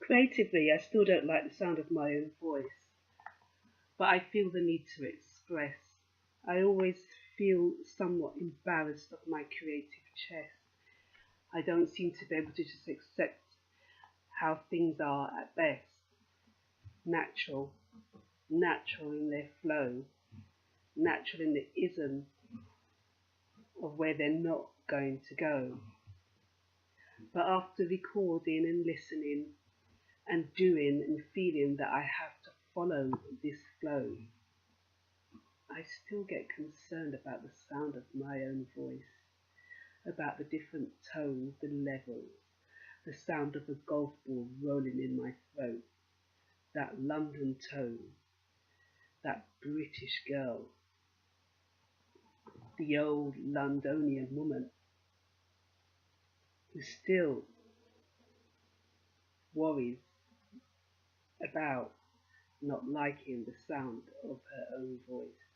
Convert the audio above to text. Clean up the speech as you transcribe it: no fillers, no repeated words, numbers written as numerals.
Creatively, I still don't like the sound of my own voice, but I feel the need to express. I always feel somewhat embarrassed of my creative chest. I don't seem to be able to just accept how things are at best, natural, natural in their flow, natural in the ism of where they're not going to go. But after recording and listening and doing and feeling that I have to follow this flow, I still get concerned about the sound of my own voice, about the different tones, the levels, the sound of a golf ball rolling in my throat, that London tone, that British girl, the old Londonian woman who still worries about not liking the sound of her own voice.